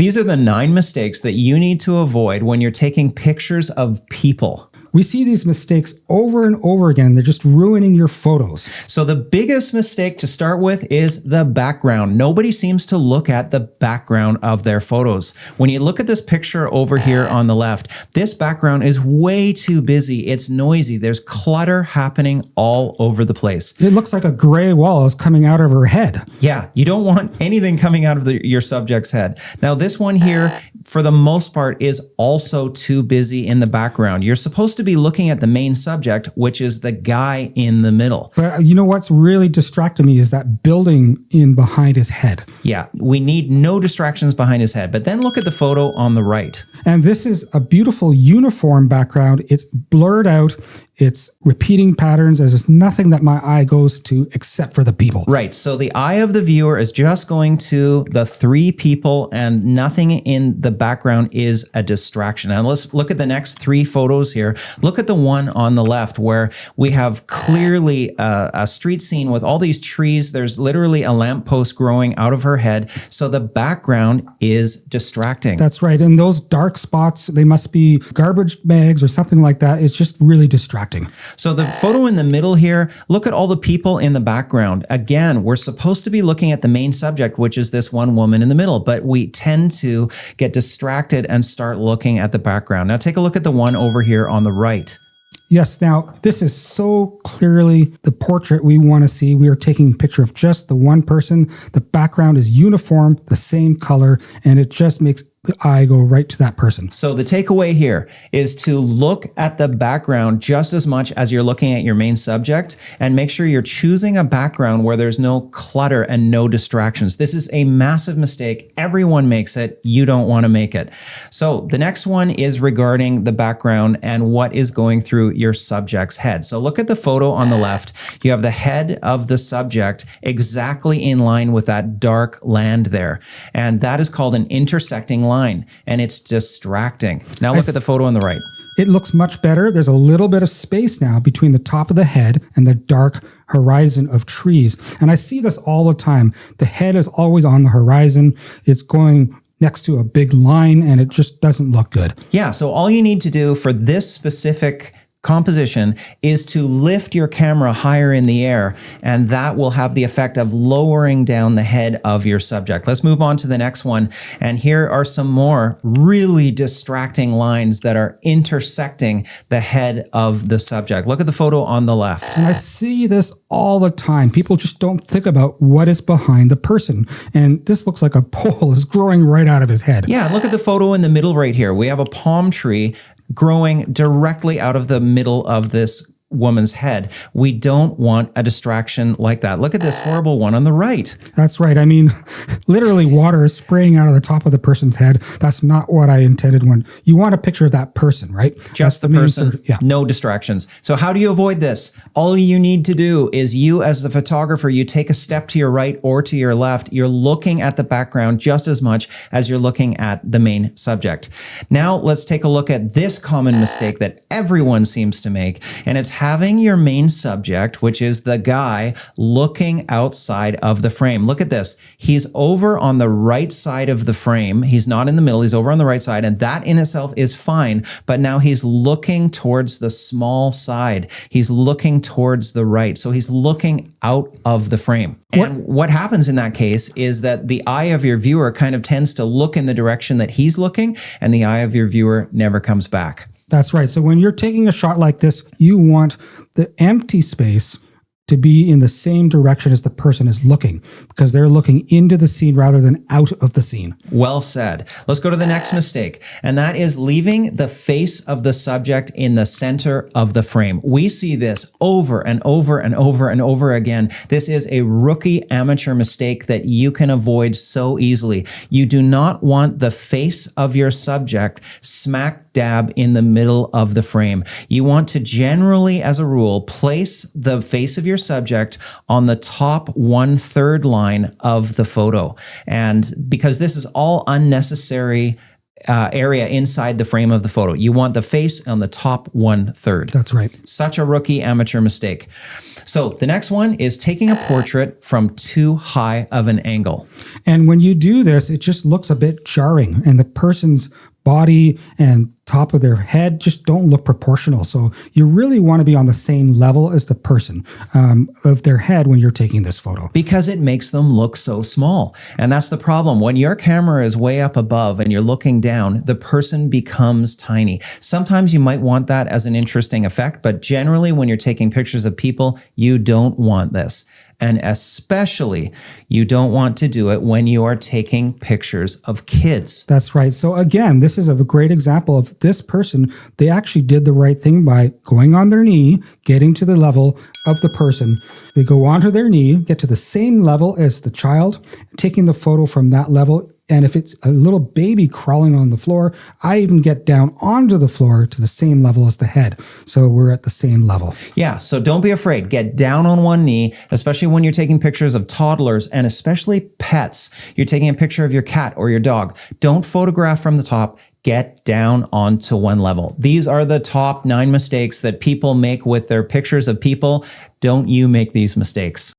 These are the 9 mistakes that you need to avoid when you're taking pictures of people. We see these mistakes over and over again. They're just ruining your photos. So the biggest mistake to start with is the background. Nobody seems to look at the background of their photos. When you look at this picture over here on the left, this background is way too busy. It's noisy. There's clutter happening all over the place. It looks like a gray wall is coming out of her head. Yeah, you don't want anything coming out of your subject's head. Now, this one here, for the most part, is also too busy in the background. You're supposed to be looking at the main subject, which is the guy in the middle. But you know what's really distracting me is that building in behind his head. Yeah, we need no distractions behind his head. But then look at the photo on the right. And this is a beautiful uniform background. It's blurred out. It's repeating patterns. There's nothing that my eye goes to except for the people. Right. So the eye of the viewer is just going to the 3 people and nothing in the background is a distraction. And let's look at the next 3 photos here. Look at the one on the left where we have clearly a street scene with all these trees. There's literally a lamppost growing out of her head. So the background is distracting. That's right. And those dark spots, they must be garbage bags or something like that. It's just really distracting. So the photo in the middle here, look at all the people in the background. Again, we're supposed to be looking at the main subject, which is this one woman in the middle, but we tend to get distracted and start looking at the background. Now take a look at the one over here on the right. Yes. Now, this is so clearly the portrait we want to see. We are taking a picture of just the one person. The background is uniform, the same color, and it just makes the eye go right to that person. So the takeaway here is to look at the background just as much as you're looking at your main subject, and make sure you're choosing a background where there's no clutter and no distractions. This is a massive mistake. Everyone makes it. You don't want to make it. So the next one is regarding the background and what is going through your subject's head. So look at the photo on the left. You have the head of the subject exactly in line with that dark land there. And that is called an intersecting line, and it's distracting. Now look at the photo on the right. It looks much better. There's a little bit of space now between the top of the head and the dark horizon of trees. And I see this all the time. The head is always on the horizon. It's going next to a big line, and it just doesn't look good. Yeah, so all you need to do for this specific composition is to lift your camera higher in the air, and that will have the effect of lowering down the head of your subject. Let's move on to the next one. And here are some more really distracting lines that are intersecting the head of the subject. Look at the photo on the left. And I see this all the time. People just don't think about what is behind the person. And this looks like a pole is growing right out of his head. Yeah, look at the photo in the middle right here. We have a palm tree growing directly out of the middle of this woman's head. We don't want a distraction like that. Look at this horrible one on the right. That's right. I mean, literally water is spraying out of the top of the person's head. That's not what I intended when you want a picture of that person, right? Just the person, no distractions. So how do you avoid this? All you need to do is you as the photographer, you take a step to your right or to your left. You're looking at the background just as much as you're looking at the main subject. Now let's take a look at this common mistake that everyone seems to make, and it's having your main subject, which is the guy, looking outside of the frame. Look at this. He's over on the right side of the frame. He's not in the middle. He's over on the right side, and that in itself is fine. But now he's looking towards the small side. He's looking towards the right. So he's looking out of the frame. And what happens in that case is that the eye of your viewer kind of tends to look in the direction that he's looking, and the eye of your viewer never comes back. That's right. So when you're taking a shot like this, you want the empty space to be in the same direction as the person is looking, because they're looking into the scene rather than out of the scene. Well said. Let's go to the next mistake, and that is leaving the face of the subject in the center of the frame. We see this over and over and over and over again. This is a rookie amateur mistake that you can avoid so easily. You do not want the face of your subject smack dab in the middle of the frame. You want to generally, as a rule, place the face of your subject on the top 1/3 line of the photo. And because this is all unnecessary area inside the frame of the photo. You want the face on the top 1/3. That's right. Such a rookie amateur mistake. So the next one is taking a portrait from too high of an angle. And when you do this, it just looks a bit jarring, and the person's body and top of their head just don't look proportional. So you really want to be on the same level as the person of their head when you're taking this photo. Because it makes them look so small. And that's the problem. When your camera is way up above and you're looking down, the person becomes tiny. Sometimes you might want that as an interesting effect, but generally when you're taking pictures of people, you don't want this. And especially, you don't want to do it when you are taking pictures of kids. That's right. So again, this is a great example of this person. They actually did the right thing by going on their knee, getting to the level of the person. They go onto their knee, get to the same level as the child, taking the photo from that level. And if it's a little baby crawling on the floor, I even get down onto the floor to the same level as the head. So we're at the same level. Yeah, so don't be afraid. Get down on one knee, especially when you're taking pictures of toddlers and especially pets. You're taking a picture of your cat or your dog. Don't photograph from the top. Get down onto one level. These are the top 9 mistakes that people make with their pictures of people. Don't you make these mistakes.